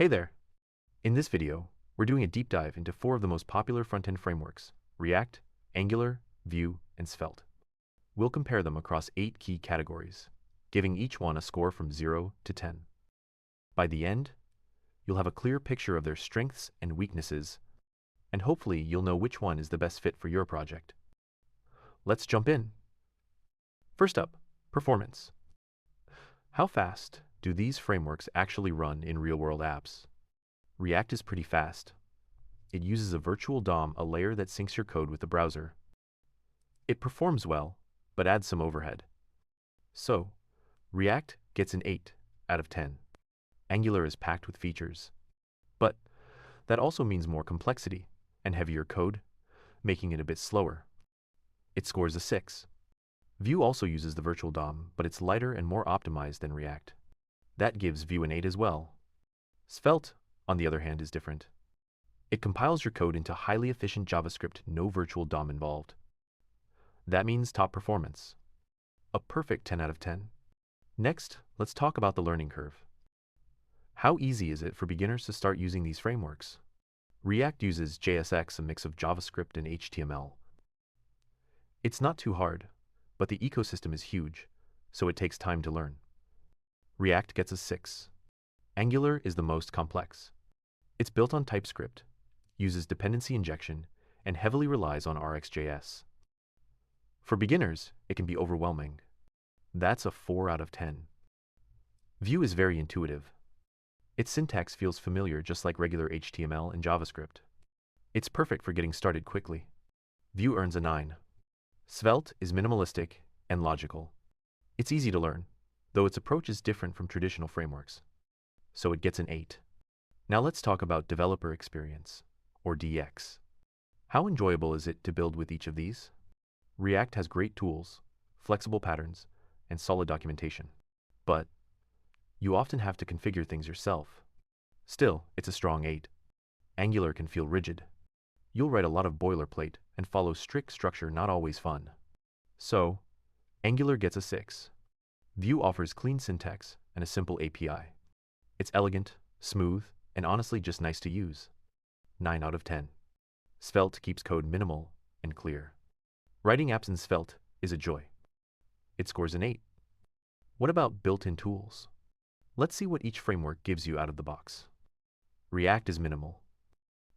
Hey there! In this video, we're doing a deep dive into 4 of the most popular front-end frameworks: React, Angular, Vue, and Svelte. We'll compare them across 8 key categories, giving each one a score from 0 to 10. By the end, you'll have a clear picture of their strengths and weaknesses, and hopefully you'll know which one is the best fit for your project. Let's jump in. First up, performance. How fast do these frameworks actually run in real-world apps? React is pretty fast. It uses a virtual DOM, a layer that syncs your code with the browser. It performs well, but adds some overhead. So, React gets an 8 out of 10. Angular is packed with features. But that also means more complexity and heavier code, making it a bit slower. It scores a 6. Vue also uses the virtual DOM, but it's lighter and more optimized than React. That gives Vue an 8 as well. Svelte, on the other hand, is different. It compiles your code into highly efficient JavaScript, no virtual DOM involved. That means top performance. A perfect 10 out of 10. Next, let's talk about the learning curve. How easy is it for beginners to start using these frameworks? React uses JSX, a mix of JavaScript and HTML. It's not too hard, but the ecosystem is huge, so it takes time to learn. React gets a 6. Angular is the most complex. It's built on TypeScript, uses dependency injection, and heavily relies on RxJS. For beginners, it can be overwhelming. That's a 4 out of 10. Vue is very intuitive. Its syntax feels familiar, just like regular HTML and JavaScript. It's perfect for getting started quickly. Vue earns a 9. Svelte is minimalistic and logical. It's easy to learn, though its approach is different from traditional frameworks. So it gets an 8. Now let's talk about developer experience, or DX. How enjoyable is it to build with each of these? React has great tools, flexible patterns, and solid documentation. But you often have to configure things yourself. Still, it's a strong 8. Angular can feel rigid. You'll write a lot of boilerplate and follow strict structure, not always fun. So, Angular gets a 6. Vue offers clean syntax and a simple API. It's elegant, smooth, and honestly just nice to use. 9 out of 10. Svelte keeps code minimal and clear. Writing apps in Svelte is a joy. It scores an 8. What about built-in tools? Let's see what each framework gives you out of the box. React is minimal.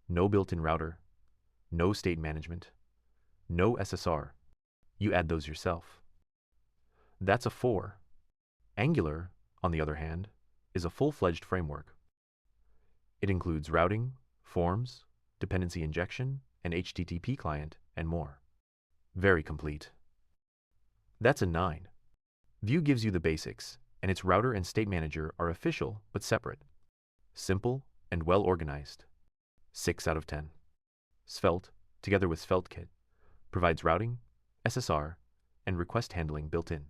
No built-in router, no state management, no SSR. You add those yourself. That's a 4. Angular, on the other hand, is a full-fledged framework. It includes routing, forms, dependency injection, an HTTP client, and more. Very complete. That's a 9. Vue gives you the basics, and its router and state manager are official but separate. Simple and well organized. 6 out of 10. Svelte, together with SvelteKit, provides routing, SSR, and request handling built in.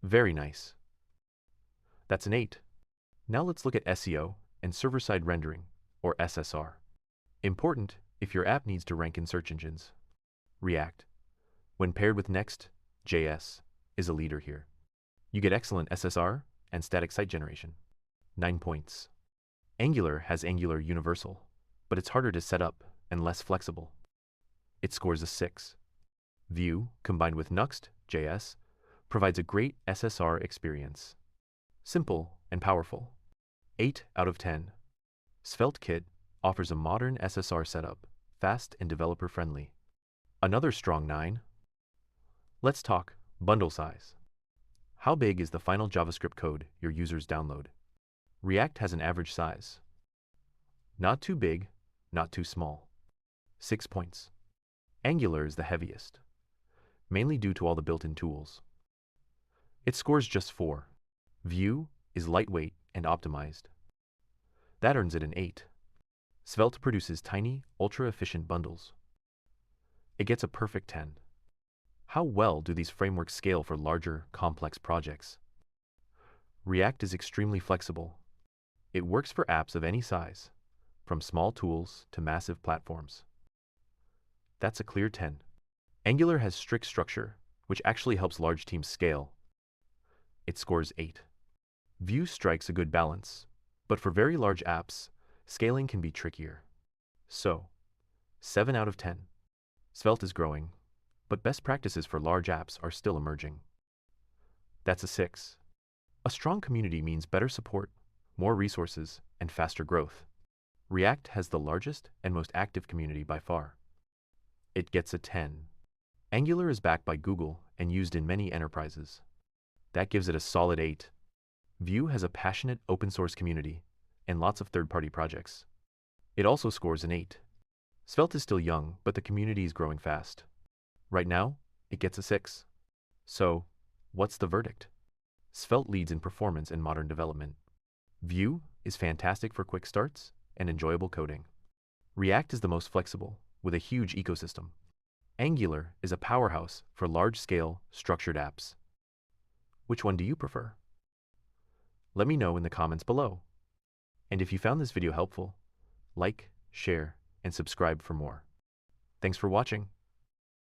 Very nice. That's an 8. Now let's look at SEO and server-side rendering, or SSR. Important if your app needs to rank in search engines. React, when paired with Next.js, is a leader here. You get excellent SSR and static site generation. 9 points. Angular has Angular Universal, but it's harder to set up and less flexible. It scores a 6. Vue, combined with Next.js, provides a great SSR experience. Simple and powerful. 8 out of 10. SvelteKit offers a modern SSR setup, fast and developer-friendly. Another strong 9. Let's talk bundle size. How big is the final JavaScript code your users download? React has an average size. Not too big, not too small. 6 points. Angular is the heaviest, mainly due to all the built-in tools. It scores just 4. Vue is lightweight and optimized. That earns it an 8. Svelte produces tiny, ultra-efficient bundles. It gets a perfect 10. How well do these frameworks scale for larger, complex projects? React is extremely flexible. It works for apps of any size, from small tools to massive platforms. That's a clear 10. Angular has strict structure, which actually helps large teams scale. It scores 8. Vue strikes a good balance, But for very large apps, scaling can be trickier. So, 7 out of 10. Svelte is growing, but best practices for large apps are still emerging. That's a 6. A strong community means better support, more resources, and faster growth. React has the largest and most active community by far. It gets a 10. Angular is backed by Google and used in many enterprises. That gives it a solid 8. Vue has a passionate open-source community and lots of third-party projects. It also scores an 8. Svelte is still young, but the community is growing fast. Right now, it gets a 6. So, what's the verdict? Svelte leads in performance and modern development. Vue is fantastic for quick starts and enjoyable coding. React is the most flexible, with a huge ecosystem. Angular is a powerhouse for large-scale, structured apps. Which one do you prefer? Let me know in the comments below. And if you found this video helpful, like, share, and subscribe for more. Thanks for watching.